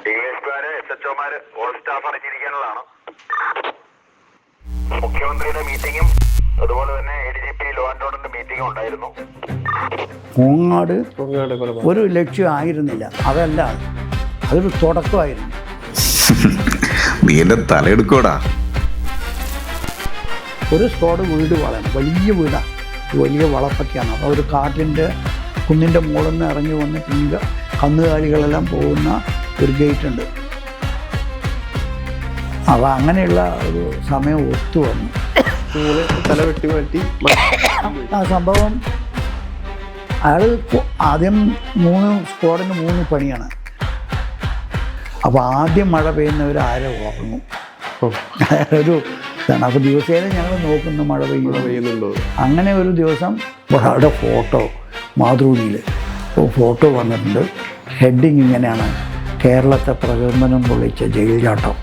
ഡിഎസ്പിമാര് SHOമാര് all staff അടങ്ങിയിരിക്കാനുള്ളതാണ്. മുഖ്യമന്ത്രിയുടെ മീറ്റിംഗും അതുപോലെ തന്നെ ADGP ലോ ആൻഡ് ഓർഡറിന്റെ മീറ്റിംഗും ഉണ്ടായിരുന്നു. കോങ്ങാട് ഒരു ലക്ഷ്യം ആയിരുന്നില്ല, അതല്ല, അതൊരു തുടക്കമായിരുന്നു. നീ എന്റെ തലയെടുക്കോടാ. ഒരു സ്ക്വാഡ് വീട് വളരണം, വലിയ വീടാണ്, വലിയ വളപ്പൊക്കെയാണ്. അപ്പോൾ ഒരു കാട്ടിൻ്റെ കുന്നിൻ്റെ മുകളിൽ നിന്ന് ഇറങ്ങി വന്ന് പിന്നെ കന്നുകാലികളെല്ലാം പോകുന്ന ഒരു ഗേറ്റ് ഉണ്ട്. അപ്പോൾ അങ്ങനെയുള്ള ഒരു സമയം ഒത്തു വന്നു. തല വെട്ടി മാറ്റി ആ സംഭവം അയാൾ ആദ്യം 3 സ്ക്വാഡിന് 3 പണിയാണ്. അപ്പോൾ ആദ്യം മഴ പെയ്യുന്നവർ ആരെ ഉറങ്ങും, ഒരു ഇതാണ്. അപ്പോൾ ദിവസേന ഞങ്ങൾ നോക്കുന്നു മഴ പെയ്യുന്നുണ്ടോ. അങ്ങനെ ഒരു ദിവസം ഒരാളുടെ ഫോട്ടോ മാതൃഭൂമിയിൽ ഫോട്ടോ വന്നിട്ടുണ്ട്. ഹെഡിങ് ഇങ്ങനെയാണ്: കേരളത്തെ പ്രകമ്പനം പൊള്ളിച്ച ജയിൽ ചാട്ടം.